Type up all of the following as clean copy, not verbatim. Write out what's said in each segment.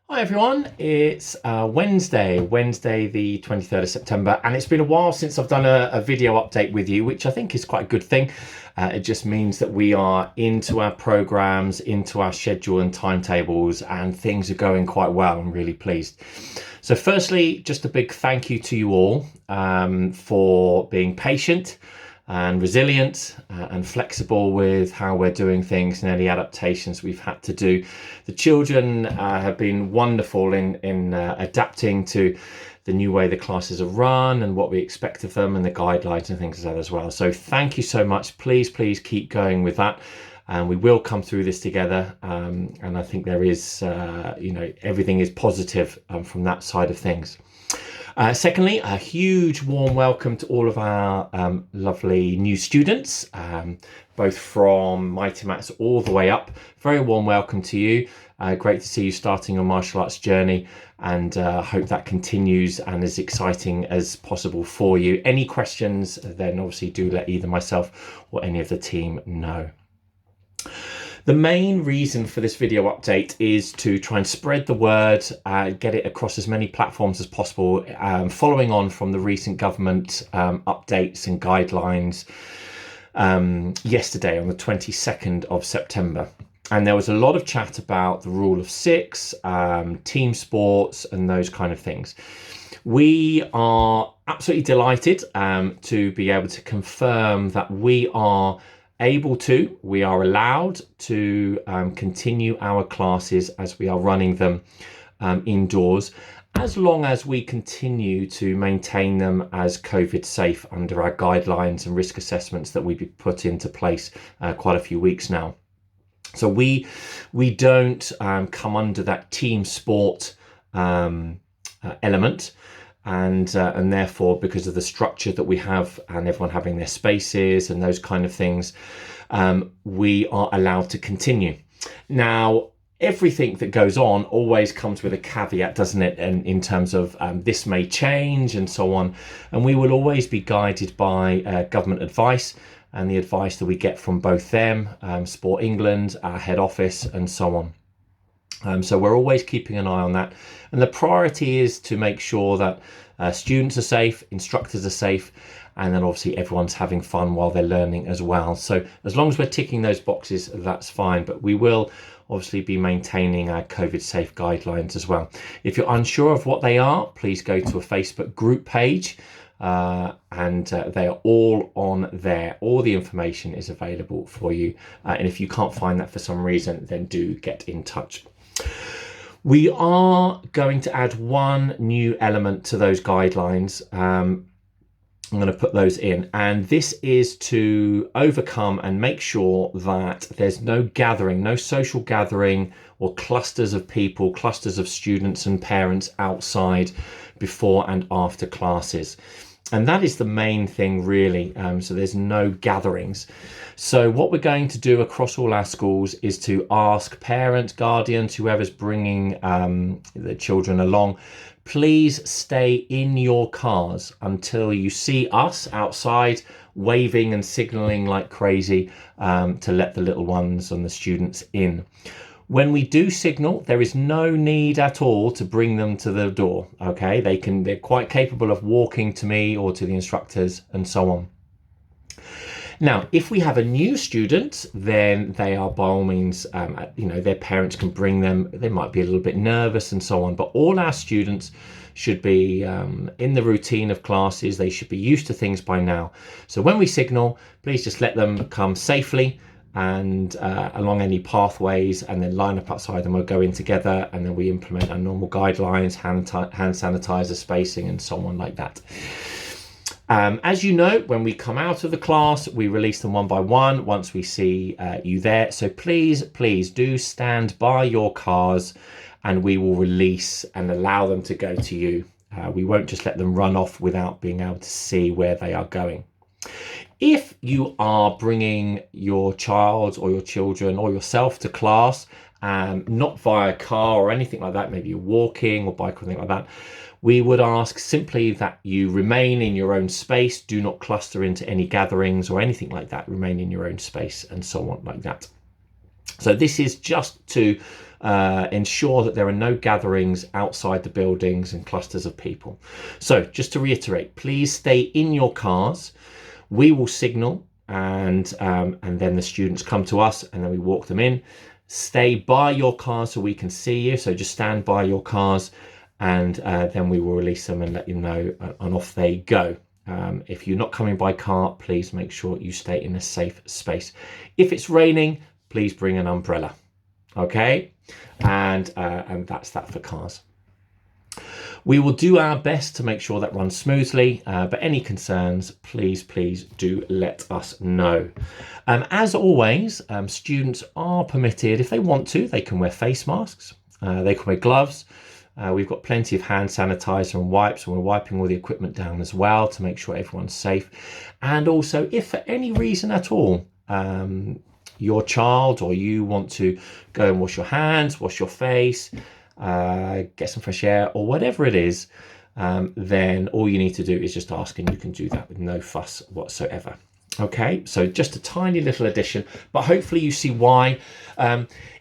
Hi everyone, it's Wednesday the 23rd of September, and it's been a while since I've done a video update with you, which I think is quite a good thing. It just means that we are into our programs, into our schedule and timetables, and things are going quite well. I'm really pleased. So firstly, just a big thank you to you all for being patient and resilient and flexible with how we're doing things and any adaptations we've had to do. The children have been wonderful in adapting to the new way the classes are run and what we expect of them and the guidelines and things like that as well. So thank you so much. Please keep going with that. And we will come through this together. And I think there is, everything is positive from that side of things. Secondly, a huge warm welcome to all of our lovely new students, both from Mighty Mats all the way up. Very warm welcome to you. Great to see you starting your martial arts journey, and hope that continues and is exciting as possible for you. Any questions, then obviously do let either myself or any of the team know. The main reason for this video update is to try and spread the word, get it across as many platforms as possible, following on from the recent government updates and guidelines yesterday on the 22nd of September. And there was a lot of chat about the rule of six, team sports and those kind of things. We are absolutely delighted to be able to confirm that we are allowed to continue our classes as we are running them indoors, as long as we continue to maintain them as COVID safe under our guidelines and risk assessments that we've put into place quite a few weeks now. So we don't come under that team sport element. And therefore, because of the structure that we have and everyone having their spaces and those kind of things, we are allowed to continue. Now, everything that goes on always comes with a caveat, doesn't it? And in terms of this may change and so on. And we will always be guided by government advice and the advice that we get from both them, Sport England, our head office, and so on. So we're always keeping an eye on that. And the priority is to make sure that students are safe, instructors are safe, and then obviously everyone's having fun while they're learning as well. So as long as we're ticking those boxes, that's fine. But we will obviously be maintaining our COVID safe guidelines as well. If you're unsure of what they are, please go to a Facebook group page. And they are all on there. All the information is available for you. And if you can't find that for some reason, then do get in touch. We are going to add one new element to those guidelines. I'm going to put those in, and this is to overcome and make sure that there's no gathering, no social gathering or clusters of people, clusters of students and parents outside before and after classes. And that is the main thing, really. So there's no gatherings. So what we're going to do across all our schools is to ask parents, guardians, whoever's bringing the children along, please stay in your cars until you see us outside waving and signaling like crazy to let the little ones and the students in. When we do signal, there is no need at all to bring them to the door. Okay, they're quite capable of walking to me or to the instructors and so on. Now, if we have a new student, then they are by all means, their parents can bring them. They might be a little bit nervous and so on, but all our students should be in the routine of classes. They should be used to things by now. So when we signal, please just let them come safely and along any pathways, and then line up outside, and we'll go in together, and then we implement our normal guidelines, hand sanitizer, spacing, and so on like that. As you know, when we come out of the class, we release them one by one once we see you there. So please do stand by your cars, and we will release and allow them to go to you. We won't just let them run off without being able to see where they are going. If you are bringing your child or your children or yourself to class, not via car or anything like that, maybe you're walking or bike or anything like that, we would ask simply that you remain in your own space. Do not cluster into any gatherings or anything like that. Remain in your own space and so on like that. So this is just to ensure that there are no gatherings outside the buildings and clusters of people. So just to reiterate, please stay in your cars. We will signal, and then the students come to us, and then we walk them in. Stay by your cars so we can see you. So just stand by your cars, and then we will release them and let you know, and off they go. If you're not coming by car, please make sure you stay in a safe space. If it's raining, please bring an umbrella. Okay, and that's that for cars. We will do our best to make sure that runs smoothly, but any concerns, please do let us know. As always, students are permitted, if they want to, they can wear face masks, they can wear gloves. We've got plenty of hand sanitizer and wipes, and we're wiping all the equipment down as well to make sure everyone's safe. And also, if for any reason at all, your child or you want to go and wash your hands, wash your face, get some fresh air, or whatever it is, then all you need to do is just ask, and you can do that with no fuss whatsoever. Okay, so just a tiny little addition, but hopefully you see why.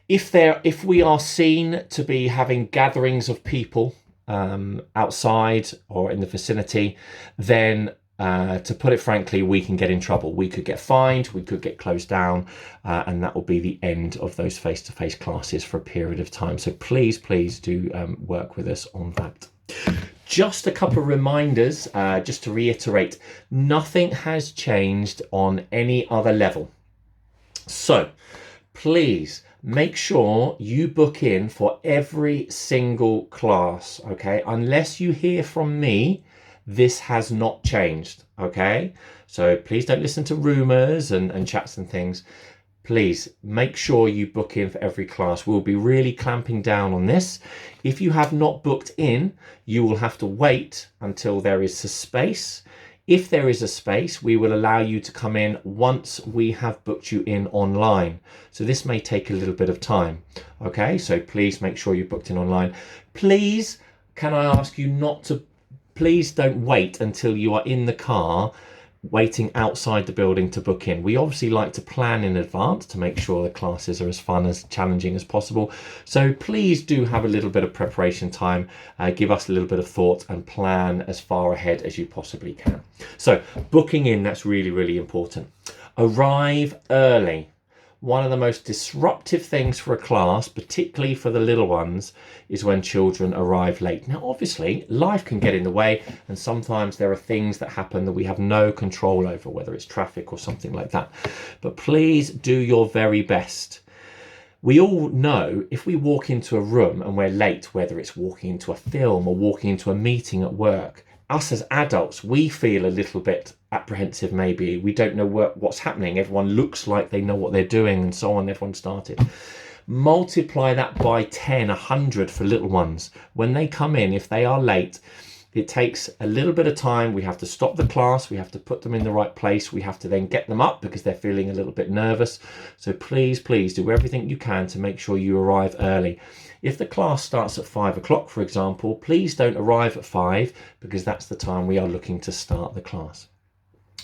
If we are seen to be having gatherings of people outside or in the vicinity, then to put it frankly, we can get in trouble. We could get fined, we could get closed down, and that will be the end of those face-to-face classes for a period of time. So please do work with us on that. Just a couple of reminders, just to reiterate, nothing has changed on any other level. So please make sure you book in for every single class, okay? Unless you hear from me, this has not changed, okay? So please don't listen to rumors and chats and things. Please make sure you book in for every class. We'll be really clamping down on this. If you have not booked in, you will have to wait until there is a space. If there is a space, we will allow you to come in once we have booked you in online. So this may take a little bit of time, okay? So please make sure you're booked in online. Please, can I ask you please don't wait until you are in the car waiting outside the building to book in. We obviously like to plan in advance to make sure the classes are as fun, as challenging as possible. So please do have a little bit of preparation time, give us a little bit of thought, and plan as far ahead as you possibly can. So booking in, that's really important. Arrive early. One of the most disruptive things for a class, particularly for the little ones, is when children arrive late. Now, obviously, life can get in the way, and sometimes there are things that happen that we have no control over, whether it's traffic or something like that. But please do your very best. We all know if we walk into a room and we're late, whether it's walking into a film or walking into a meeting at work, us as adults, we feel a little bit apprehensive maybe. We don't know what's happening. Everyone looks like they know what they're doing and so on. Everyone started. Multiply that by 10, 100 for little ones. When they come in, if they are late, it takes a little bit of time. We have to stop the class. We have to put them in the right place. We have to then get them up because they're feeling a little bit nervous. So please do everything you can to make sure you arrive early. If the class starts at 5 o'clock, for example, please don't arrive at 5 because that's the time we are looking to start the class.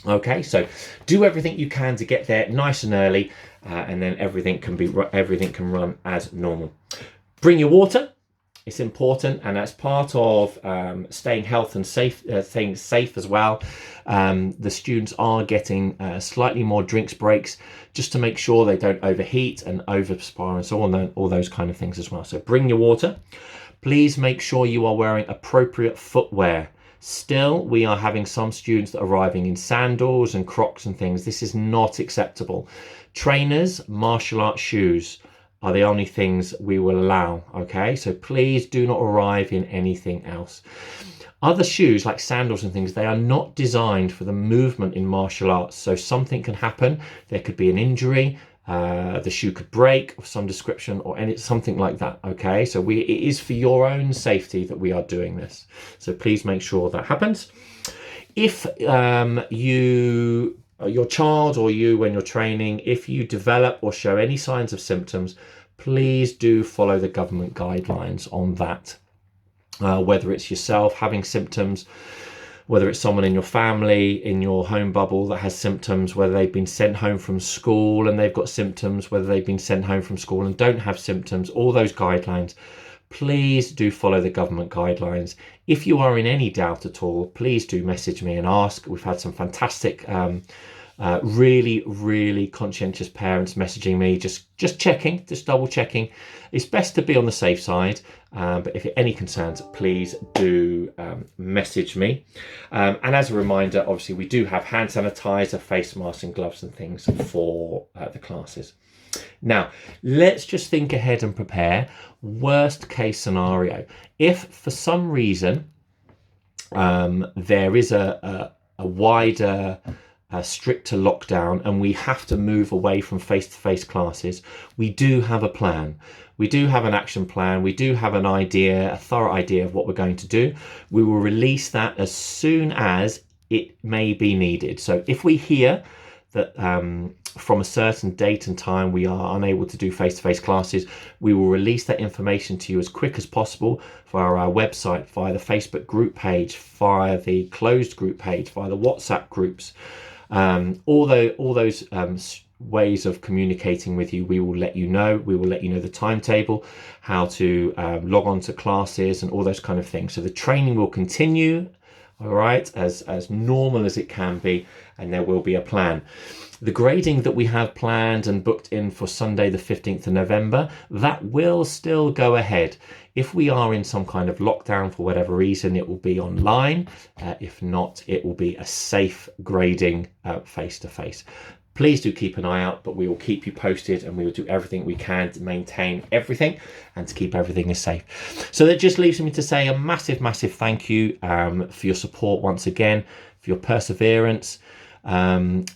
Okay, so do everything you can to get there nice and early, and then everything can run as normal. Bring your water. It's important, and that's part of staying healthy and safe, staying safe as well. The students are getting slightly more drinks breaks just to make sure they don't overheat and overperspire and so on, all those kind of things as well. So bring your water. Please make sure you are wearing appropriate footwear. Still, we are having some students that are arriving in sandals and Crocs and things. This is not acceptable. Trainers, martial arts shoes are the only things we will allow, okay? So please do not arrive in anything else. Other shoes like sandals and things, they are not designed for the movement in martial arts. So something can happen. There could be an injury. The shoe could break of some description or something like that, okay? So it is for your own safety that we are doing this. So please make sure that happens. If your child or you, when you're training, if you develop or show any signs of symptoms, please do follow the government guidelines on that. Whether it's yourself having symptoms, whether it's someone in your family, in your home bubble that has symptoms, whether they've been sent home from school and they've got symptoms, whether they've been sent home from school and don't have symptoms, all those guidelines, please do follow the government guidelines. If you are in any doubt at all, please do message me and ask. We've had some fantastic, really conscientious parents messaging me, just checking, just double checking. It's best to be on the safe side, but if you have any concerns, please do message me. And as a reminder, obviously we do have hand sanitizer, face masks and gloves and things for the classes. Now, let's just think ahead and prepare. Worst case scenario. If for some reason there is a wider, stricter lockdown and we have to move away from face-to-face classes, we do have a plan. We do have an action plan. We do have an idea, a thorough idea of what we're going to do. We will release that as soon as it may be needed. So if we hear that from a certain date and time we are unable to do face-to-face classes, we will release that information to you as quick as possible via our website, via the Facebook group page, via the closed group page, via the WhatsApp groups. All those ways of communicating with you, we will let you know. We will let you know the timetable, how to log on to classes and all those kind of things. So the training will continue, all right, as normal as it can be, and there will be a plan. The grading that we have planned and booked in for Sunday the 15th of November, that will still go ahead. If we are in some kind of lockdown for whatever reason, it will be online. If not, it will be a safe grading face-to-face. Please do keep an eye out, but we will keep you posted and we will do everything we can to maintain everything and to keep everything as safe. So that just leaves me to say a massive thank you for your support once again, for your perseverance, and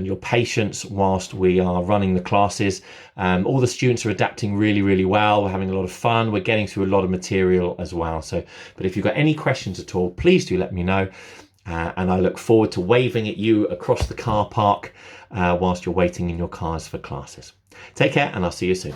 your patience whilst we are running the classes. All the students are adapting really well. We're having a lot of fun. We're getting through a lot of material as well. So, but if you've got any questions at all, please do let me know. And I look forward to waving at you across the car park whilst you're waiting in your cars for classes. Take care and I'll see you soon.